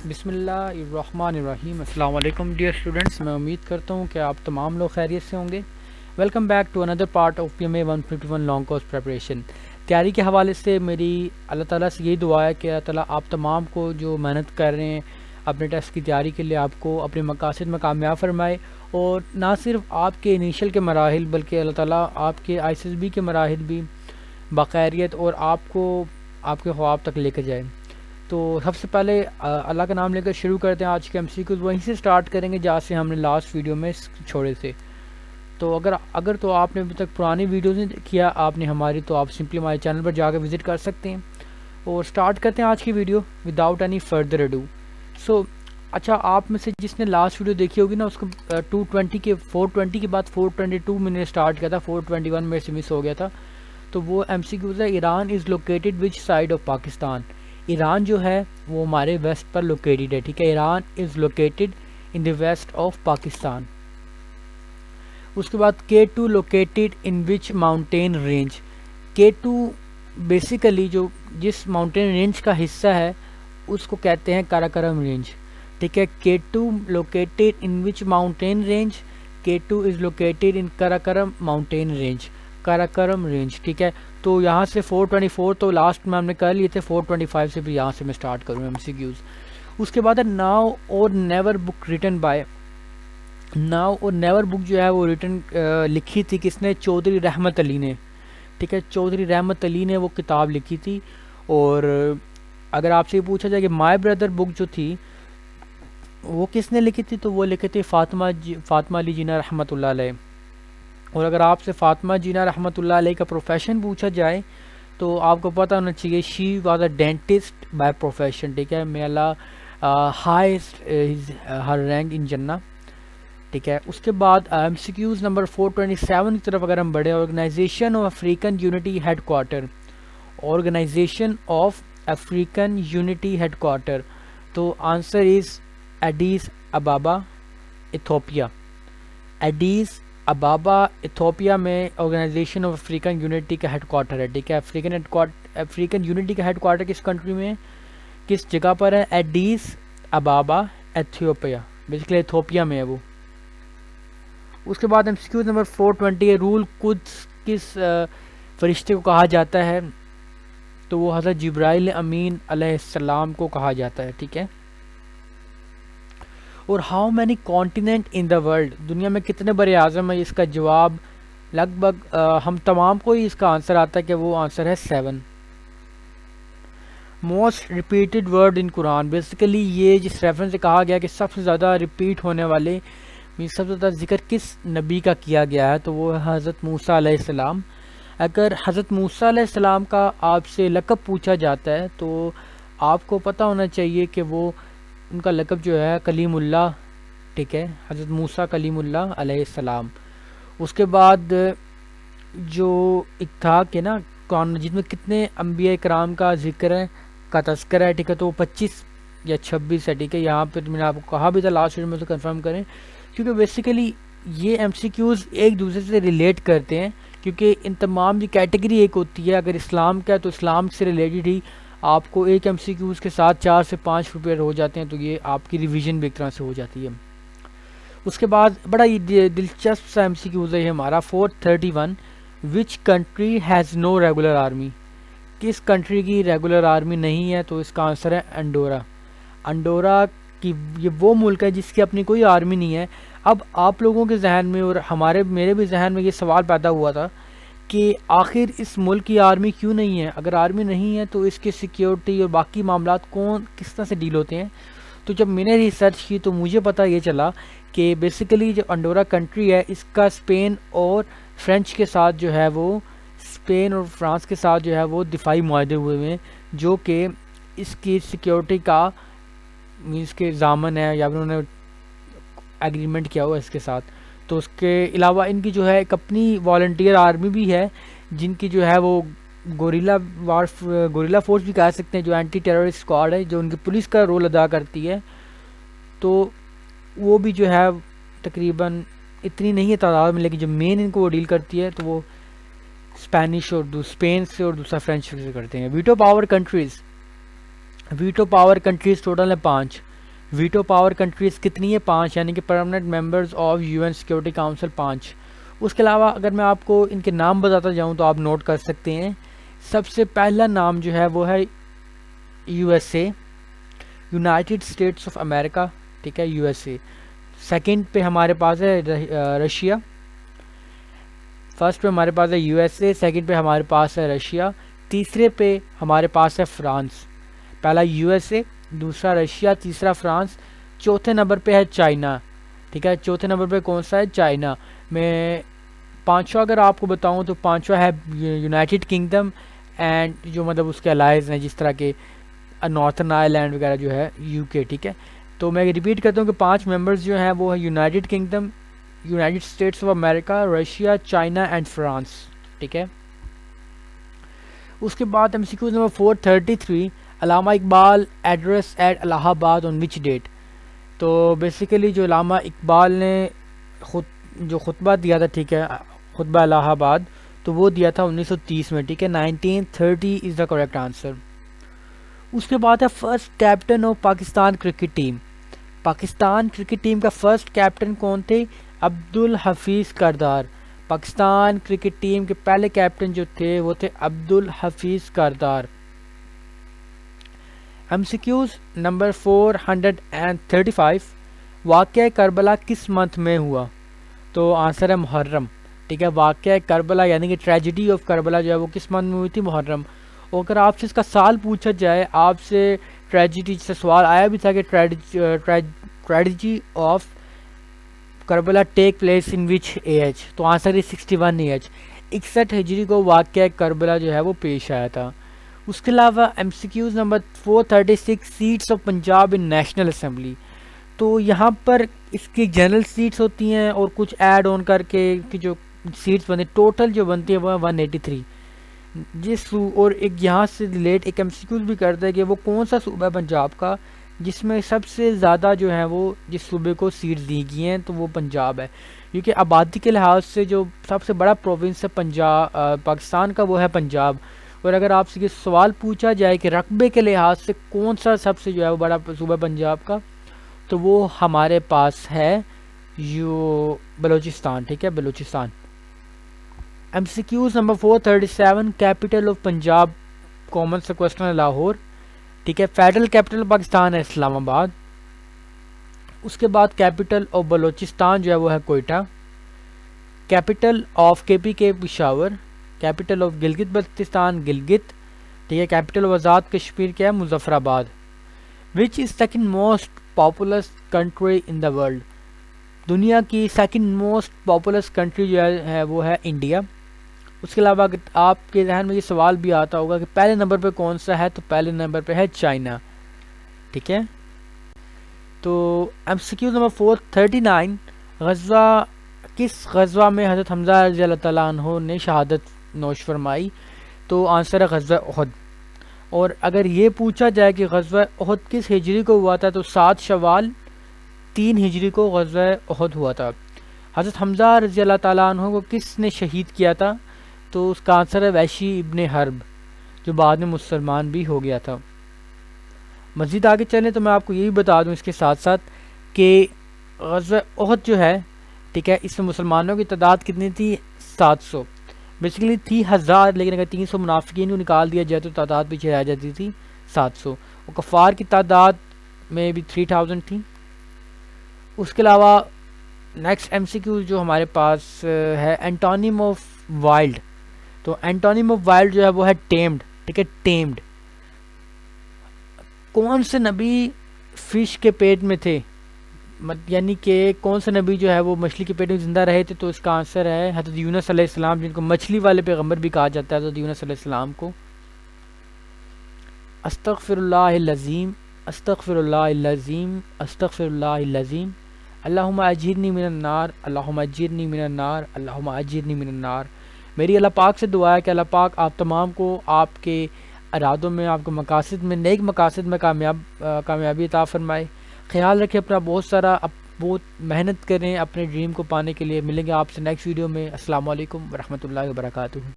بسم اللہ الرحمن الرحیم۔ السلام علیکم ڈیئر اسٹوڈنٹس، میں امید کرتا ہوں کہ آپ تمام لوگ خیریت سے ہوں گے۔ Welcome back to another part of PMA 151 long course preparation. تیاری کے حوالے سے میری اللہ تعالیٰ سے یہی دعا ہے کہ اللہ تعالیٰ آپ تمام کو جو محنت کر رہے ہیں اپنے ٹیسٹ کی تیاری کے لیے آپ کو اپنے مقاصد میں کامیاب فرمائے، اور نہ صرف آپ کے انیشل کے مراحل بلکہ اللہ تعالیٰ آپ کے ISSB کے مراحل بھی بخیریت اور آپ کو آپ کے خواب تک لے کے جائے۔ تو سب سے پہلے اللہ کا نام لے کر شروع کرتے ہیں۔ آج کے MCQs وہیں سے سٹارٹ کریں گے جہاں سے ہم نے لاسٹ ویڈیو میں چھوڑے تھے۔ تو اگر تو آپ نے ابھی تک پرانی ویڈیوز نہیں کیا آپ نے ہماری، تو آپ سمپلی ہمارے چینل پر جا کے وزٹ کر سکتے ہیں۔ اور سٹارٹ کرتے ہیں آج کی ویڈیو وداؤٹ اینی فردر اڈو۔ اچھا، آپ میں سے جس نے لاسٹ ویڈیو دیکھی ہوگی نا، اس کو 420 کے بعد 422 میں نے سٹارٹ کیا تھا، 421 میرے سے مس ہو گیا تھا۔ تو وہ MCQs ہے، Iran is located which side of Pakistan. Iran جو ہے وہ ہمارے ویسٹ پر لوکیٹڈ ہے، ٹھیک ہے۔ Iran is located in the west of Pakistan. اس کے بعد K2 located in which mountain range. K2 basically جو جس ماؤنٹین رینج کا حصہ ہے اس کو کہتے ہیں کاراکرم رینج، ٹھیک ہے۔ K2 located in which mountain range, K2 is located in Karakoram mountain range, Karakoram range, ٹھیک ہے۔ تو یہاں سے 424 تو لاسٹ میں ہم نے کر لیے تھے، 425 سے بھی یہاں سے میں سٹارٹ کروں گا MCQs۔ اس کے بعد ہے ناؤ اور never book written by. Now اور نیور بک جو ہے وہ لکھی تھی کس نے؟ چودھری رحمت علی نے، ٹھیک ہے۔ چودھری رحمت علی نے وہ کتاب لکھی تھی۔ اور اگر آپ سے یہ پوچھا جائے کہ مائی بردر بک جو تھی وہ کس نے لکھی تھی، تو وہ لکھی تھی فاطمہ علی جناح رحمۃ اللہ علیہ۔ اور اگر آپ سے فاطمہ جناح رحمۃ اللہ علیہ کا پروفیشن پوچھا جائے تو آپ کو پتہ ہونا چاہیے she was a dentist by profession, ٹھیک ہے۔ may Allah highest Hare rank in جنہ، ٹھیک ہے۔ اس کے بعد MCQs نمبر 427 کی طرف اگر ہم بڑھے، organization of African unity headquarter. Organization of African unity headquarter, تو answer is Addis Ababa, Ethiopia. Addis Ababa Ethiopia میں آرگنائزیشن آف افریقن یونٹی کا ہیڈ کوارٹر ہے، ٹھیک ہے۔ افریقن یونٹی کا ہیڈ کوارٹر کس کنٹری میں ہے، کس جگہ پر ہے؟ Addis Ababa, Ethiopia, basically Ethiopia میں ہے وہ۔ اس کے بعد MCQ نمبر 420 ہے، رول قدس کس فرشتے کو کہا جاتا ہے؟ تو وہ حضرت جبرائیل امین علیہ السلام کو کہا جاتا ہے، ٹھیک ہے۔ اور how many continent in the world, دنیا میں کتنے بر اعظم ہے؟ اس کا جواب لگ بھگ ہم تمام کو ہی اس کا آنسر آتا ہے کہ وہ آنسر ہے 7۔ Most repeated word in Quran, basically یہ جس ریفرنس سے کہا گیا کہ سب سے زیادہ ریپیٹ ہونے والے سب سے زیادہ ذکر کس نبی کا کیا گیا ہے، تو وہ ہے حضرت موسیٰ علیہ السلام۔ اگر حضرت موسیٰ علیہ السلام کا آپ سے لقب پوچھا جاتا ہے تو آپ کو پتہ ہونا چاہیے کہ وہ ان کا لقب جو ہے کلیم اللہ، ٹھیک ہے، حضرت موسیٰ کلیم اللہ علیہ السلام۔ اس کے بعد جو ایک تھا کہ نا قرآن مجید میں کتنے انبیاء کرام کا ذکر ہے، کا تذکرہ ہے، ٹھیک ہے، تو وہ 25 یا 26 ہے، ٹھیک ہے۔ یہاں پہ میں نے آپ کو کہا بھی تھا لاسٹ ویڈیو میں، تو کنفرم کریں، کیونکہ بیسیکلی یہ MCQs ایک دوسرے سے ریلیٹ کرتے ہیں، کیونکہ ان تمام کی کیٹیگری ایک ہوتی ہے۔ اگر اسلام کا ہے تو اسلام سے ریلیٹڈ ہی آپ کو ایک MCQs کے ساتھ 4 سے 5 پریپیئر ہو جاتے ہیں، تو یہ آپ کی ریویژن بھی ایک طرح سے ہو جاتی ہے۔ اس کے بعد بڑا ہی دلچسپ سا MCQs ہے یہ ہمارا 431، which country has no regular army, کس کنٹری کی ریگولر آرمی نہیں ہے؟ تو اس کا آنسر ہے انڈورا۔ انڈورا کی یہ وہ ملک ہے جس کی اپنی کوئی آرمی نہیں ہے۔ اب آپ لوگوں کے ذہن میں اور میرے بھی ذہن میں یہ سوال پیدا ہوا تھا کہ آخر اس ملک کی آرمی کیوں نہیں ہے؟ اگر آرمی نہیں ہے تو اس کی سیکیورٹی اور باقی معاملات کس طرح سے ڈیل ہوتے ہیں؟ تو جب میں نے ریسرچ کی تو مجھے پتہ یہ چلا کہ بیسیکلی جو انڈورا کنٹری ہے اس کا اسپین اور فرینچ کے ساتھ جو ہے وہ اسپین اور فرانس کے ساتھ جو ہے وہ دفاعی معاہدے ہوئے ہوئے ہیں، جو کہ اس کی سیکیورٹی کا مینس کے ضامن ہے، یا انہوں نے ایگریمنٹ کیا ہوا اس کے ساتھ۔ تو اس کے علاوہ ان کی جو ہے ایک اپنی والنٹیئر آرمی بھی ہے، جن کی جو ہے وہ گوریلا فورس بھی کہہ سکتے ہیں، جو اینٹی ٹیررسٹ اسکواڈ ہے، جو ان کی پولیس کا رول ادا کرتی ہے۔ تو وہ بھی جو ہے تقریباً اتنی نہیں ہے تعداد میں، لیکن جو مین ان کو وہ ڈیل کرتی ہے تو وہ اسپینش اور اسپین سے اور دوسرا فرینچ سے کرتے ہیں۔ ویٹو پاور کنٹریز ٹوٹل ہے 5، ویٹو پاور کنٹریز کتنی ہے؟ 5، یعنی کہ permanent members of UN security council 5۔ اس کے علاوہ اگر میں آپ کو ان کے نام بتاتا جاؤں تو آپ نوٹ کر سکتے ہیں۔ سب سے پہلا نام جو ہے وہ ہے USA، United States of America, ٹھیک ہے، USA۔ سیکنڈ پہ ہمارے پاس ہے رشیا، فرسٹ پہ ہمارے پاس ہے USA، سیکنڈ پہ ہمارے پاس ہے رشیا، تیسرے پہ ہمارے پاس ہے فرانس۔ پہلا USA، دوسرا رشیا، تیسرا فرانس، چوتھے نمبر پہ ہے چائنا، ٹھیک ہے، چوتھے نمبر پہ کون سا ہے؟ چائنا۔ میں پانچواں اگر آپ کو بتاؤں تو پانچواں ہے یونائٹڈ کنگڈم اینڈ جو مطلب اس کے الائز ہیں، جس طرح کہ نارتھرن آئرلینڈ وغیرہ جو ہے UK، ٹھیک ہے۔ تو میں ریپیٹ کرتا ہوں کہ 5 ممبرز جو ہیں وہ ہے United kingdom, United States of America, Russia, China and France, ٹھیک ہے۔ اس کے بعد MCQ number 433، Allama Iqbal address at الہ آباد آن وچ ڈیٹ؟ تو بیسیکلی جو علامہ اقبال نے جو خطبہ دیا تھا، ٹھیک ہے، خطبہ الہ آباد، تو وہ دیا تھا 1930 میں، ٹھیک ہے، 1930 از دا کریکٹ آنسر۔ اس کے بعد ہے first captain of Pakistan cricket team. Pakistan cricket team کا فرسٹ کیپٹن کون تھے؟ عبدالحفیظ کردار۔ پاکستان کرکٹ ٹیم کے پہلے کیپٹن جو تھے وہ تھے عبدالحفیظ کردار۔ MCQs نمبر 435، واقعہ کربلا کس منتھ میں ہوا؟ تو آنسر ہے محرم، ٹھیک ہے، واقعہ کربلا یعنی کہ ٹریجڈی آف کربلا جو ہے وہ کس منتھ میں ہوئی تھی؟ محرم۔ اور اگر آپ سے اس کا سال پوچھا جائے، آپ سے ٹریجڈی سے سوال آیا بھی تھا کہ tragedy of Karbala take place in which age? تو آنسر ہے 61 ایج، 61 ہجری کو واقعہ کربلا جو ہے وہ پیش آیا تھا۔ اس کے علاوہ MCQs number 436، sets of Punjab in national assembly. تو یہاں پر اس کی جنرل سیٹس ہوتی ہیں اور کچھ ایڈ آن کر کے کہ جو سیٹس بنتی ٹوٹل جو بنتی ہے وہ 183۔ اور ایک یہاں سے ریلیٹ ایک MCQs بھی کرتا ہے کہ وہ کون سا صوبہ ہے پنجاب کا جس میں سب سے زیادہ جو ہے وہ جس صوبے کو سیٹس دی گئی ہیں، تو وہ پنجاب ہے، کیونکہ آبادی کے لحاظ سے جو سب سے بڑا پروونس ہے پنجاب پاکستان کا، وہ ہے پنجاب۔ اور اگر آپ سے یہ سوال پوچھا جائے کہ رقبے کے لحاظ سے کون سا سب سے جو ہے وہ بڑا صوبہ پنجاب کا، تو وہ ہمارے پاس ہے بلوچستان، ٹھیک ہے، Balochistan. MCQs number 437، capital of Punjab, common سا کوسچن ہے، لاہور، ٹھیک ہے، فیڈرل کیپٹل پاکستان ہے اسلام آباد۔ اس کے بعد کیپٹل آف بلوچستان جو ہے وہ ہے Quetta, capital of KPK Peshawar, capital of Gilgit Baltistan Gilgit, ٹھیک ہے، کیپٹل آف آزاد کشمیر کیا ہے؟ Muzaffarabad. Which is second most populous country in the world? دنیا کی سیکنڈ موسٹ پاپولس کنٹری جو ہے وہ ہے انڈیا۔ اس کے علاوہ اگر آپ کے ذہن میں یہ سوال بھی آتا ہوگا کہ پہلے نمبر پہ کون سا ہے، تو پہلے نمبر پہ ہے چائنا، ٹھیک ہے۔ تو MCQ نمبر 439، کس غزوہ میں حضرت حمزہ رضی اللہ تعالیٰ عنہ نے شہادت نوش فرمائی؟ تو آنسر ہے غزوہ احد۔ اور اگر یہ پوچھا جائے کہ غزوہ احد کس ہجری کو ہوا تھا، تو 7 شوال 3 ہجری کو غزوہ احد ہوا تھا۔ حضرت حمزہ رضی اللہ تعالیٰ عنہ کو کس نے شہید کیا تھا؟ تو اس کا آنسر ہے وحشی ابن حرب، جو بعد میں مسلمان بھی ہو گیا تھا۔ مزید آگے چلیں تو میں آپ کو یہ بھی بتا دوں اس کے ساتھ ساتھ کہ غزوہ احد جو ہے، ٹھیک ہے، اس میں مسلمانوں کی تعداد کتنی تھی؟ 700، بیسیکلی تھی 1000، لیکن اگر 300 منافقین کو نکال دیا جائے تو تعداد پیچھے رہ جاتی تھی 700، اور کفار کی تعداد میں بھی 3000 تھی۔ اس کے علاوہ نیکسٹ MCQ جو ہمارے پاس ہے اینٹونیم آف وائلڈ، تو اینٹونیم آف وائلڈ جو ہے وہ ہے ٹیمڈ، ٹھیک ہے، ٹیمڈ۔ کون سے نبی فش کے پیٹ میں تھے؟ یعنی کہ کون سے نبی جو ہے وہ مچھلی کے پیٹ میں زندہ رہے تھے؟ تو اس کا آنسر ہے حضرت یونس علیہ السلام، جن کو مچھلی والے پیغمبر بھی کہا جاتا ہے، حضرت یونس علیہ السلام کو۔ استغفر اللہ العظیم، استغفر اللہ العظیم، استغفر اللہ العظیم، اللہم اجرنی من النار، اللہم اجرنی من النار، اللہم اجرنی من النار۔ میری اللہ پاک سے دعا ہے کہ اللہ پاک آپ تمام کو آپ کے ارادوں میں، آپ کے مقاصد میں، نیک مقاصد میں کامیابی عطا فرمائے۔ خیال رکھیں اپنا، بہت محنت کریں اپنے ڈریم کو پانے کے لیے۔ ملیں گے آپ سے نیکسٹ ویڈیو میں۔ السلام علیکم ورحمۃ اللہ وبرکاتہ۔